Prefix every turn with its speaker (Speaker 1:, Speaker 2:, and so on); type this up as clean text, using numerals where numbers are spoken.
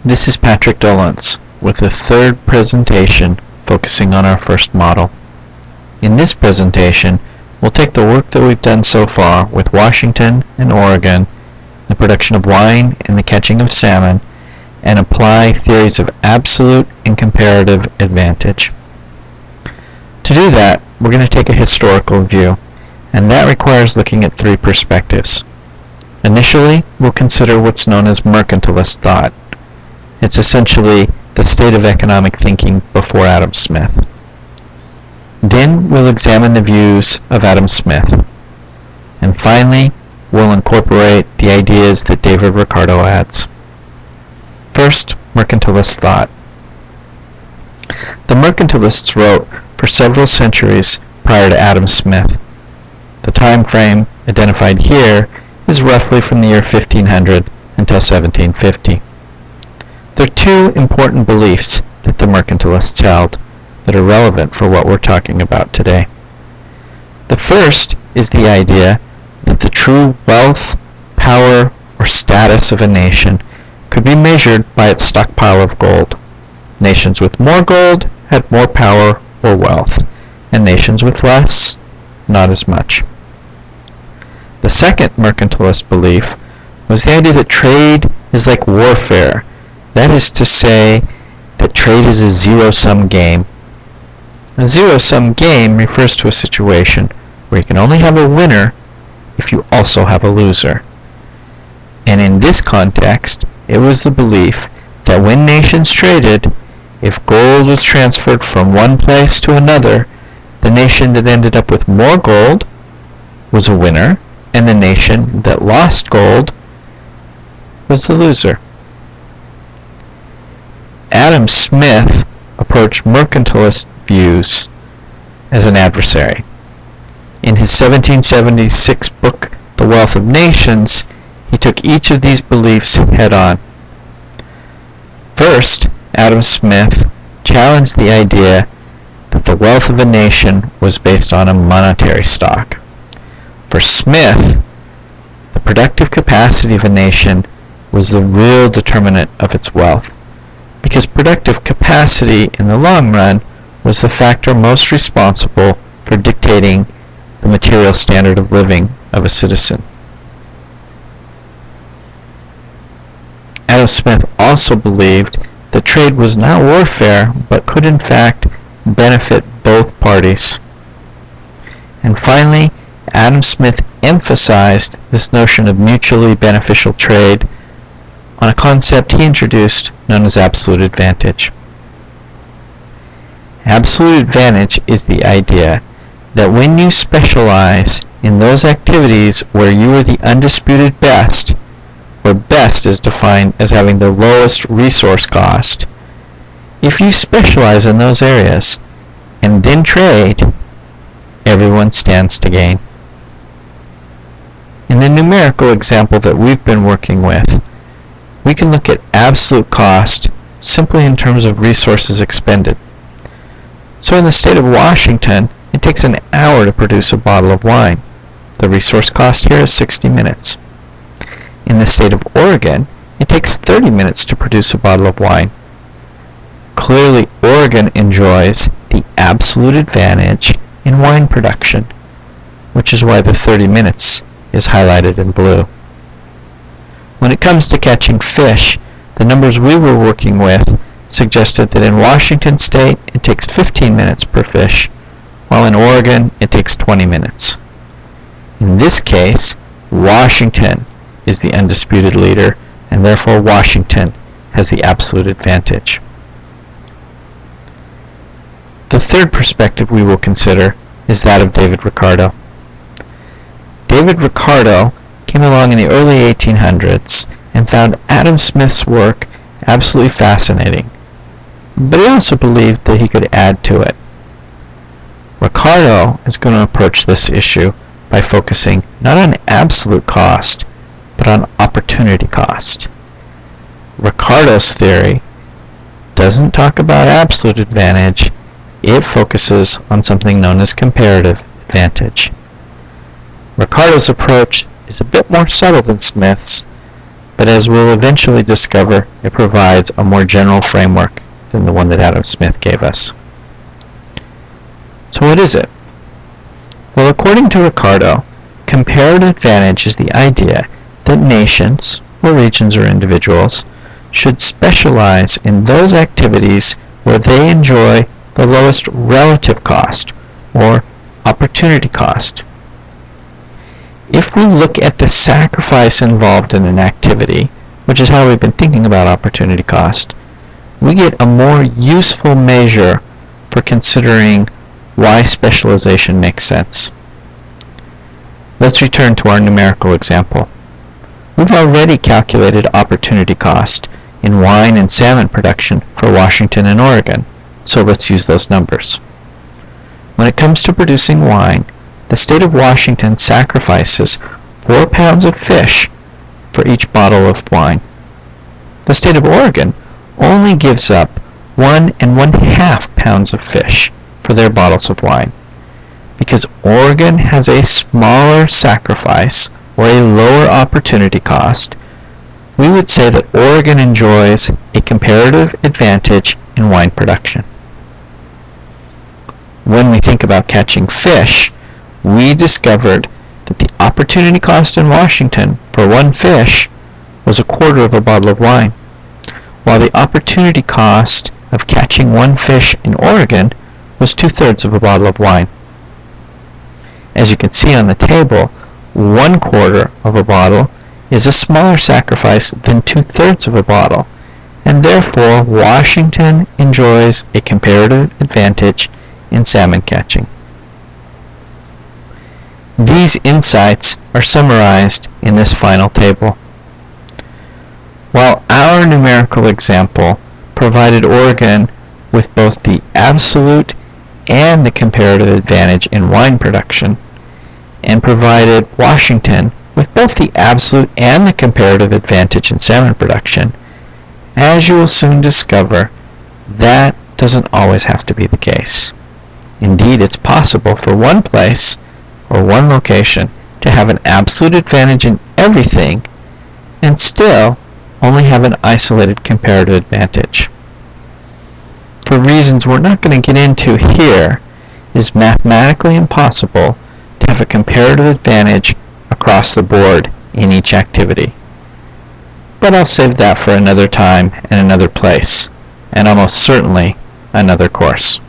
Speaker 1: This is Patrick Dolence with the third presentation focusing on our first model. In this presentation, we'll take the work that we've done so far with Washington and Oregon, the production of wine and the catching of salmon, and apply theories of absolute and comparative advantage. To do that, we're going to take a historical view, and that requires looking at three perspectives. Initially, we'll consider what's known as mercantilist thought. It's essentially the state of economic thinking before Adam Smith. Then we'll examine the views of Adam Smith. And finally, we'll incorporate the ideas that David Ricardo adds. First, mercantilist thought. The mercantilists wrote for several centuries prior to Adam Smith. The time frame identified here is roughly from the year 1500 until 1750. There are two important beliefs that the mercantilists held that are relevant for what we're talking about today. The first is the idea that the true wealth, power, or status of a nation could be measured by its stockpile of gold. Nations with more gold had more power or wealth, and nations with less, not as much. The second mercantilist belief was the idea that trade is like warfare. That is to say, that trade is a zero-sum game. A zero-sum game refers to a situation where you can only have a winner if you also have a loser. And in this context, it was the belief that when nations traded, if gold was transferred from one place to another, the nation that ended up with more gold was a winner, and the nation that lost gold was the loser. Adam Smith approached mercantilist views as an adversary. In his 1776 book, The Wealth of Nations, he took each of these beliefs head-on. First, Adam Smith challenged the idea that the wealth of a nation was based on a monetary stock. For Smith, the productive capacity of a nation was the real determinant of its wealth, because productive capacity in the long run was the factor most responsible for dictating the material standard of living of a citizen. Adam Smith also believed that trade was not warfare, but could in fact benefit both parties. And finally, Adam Smith emphasized this notion of mutually beneficial trade on a concept he introduced known as absolute advantage. Absolute advantage is the idea that when you specialize in those activities where you are the undisputed best, where best is defined as having the lowest resource cost, if you specialize in those areas and then trade, everyone stands to gain. In the numerical example that we've been working with, we can look at absolute cost simply in terms of resources expended. So in the state of Washington, it takes an hour to produce a bottle of wine. The resource cost here is 60 minutes. In the state of Oregon, it takes 30 minutes to produce a bottle of wine. Clearly, Oregon enjoys the absolute advantage in wine production, which is why the 30 minutes is highlighted in blue. When it comes to catching fish, the numbers we were working with suggested that in Washington state it takes 15 minutes per fish, while in Oregon it takes 20 minutes. In this case, Washington is the undisputed leader, and therefore Washington has the absolute advantage. The third perspective we will consider is that of David Ricardo. David Ricardo came along in the early 1800s and found Adam Smith's work absolutely fascinating, but he also believed that he could add to it. Ricardo is going to approach this issue by focusing not on absolute cost, but on opportunity cost. Ricardo's theory doesn't talk about absolute advantage, it focuses on something known as comparative advantage. Ricardo's approach is a bit more subtle than Smith's, but as we'll eventually discover, it provides a more general framework than the one that Adam Smith gave us. So what is it? Well, according to Ricardo, comparative advantage is the idea that nations, or regions or individuals, should specialize in those activities where they enjoy the lowest relative cost, or opportunity cost. If we look at the sacrifice involved in an activity, which is how we've been thinking about opportunity cost, we get a more useful measure for considering why specialization makes sense. Let's return to our numerical example. We've already calculated opportunity cost in wine and salmon production for Washington and Oregon, so let's use those numbers. When it comes to producing wine, the state of Washington sacrifices 4 pounds of fish for each bottle of wine. The state of Oregon only gives up 1 1/2 pounds of fish for their bottles of wine. Because Oregon has a smaller sacrifice, or a lower opportunity cost, we would say that Oregon enjoys a comparative advantage in wine production. When we think about catching fish, we discovered that the opportunity cost in Washington for one fish was 1/4 of a bottle of wine, while the opportunity cost of catching one fish in Oregon was 2/3 of a bottle of wine. As you can see on the table, 1/4 of a bottle is a smaller sacrifice than 2/3 of a bottle, and therefore Washington enjoys a comparative advantage in salmon catching. These insights are summarized in this final table. While our numerical example provided Oregon with both the absolute and the comparative advantage in wine production, and provided Washington with both the absolute and the comparative advantage in salmon production, as you will soon discover, that doesn't always have to be the case. Indeed, it's possible for one place or one location to have an absolute advantage in everything and still only have an isolated comparative advantage. For reasons we're not going to get into here, it is mathematically impossible to have a comparative advantage across the board in each activity. But I'll save that for another time and another place, and almost certainly another course.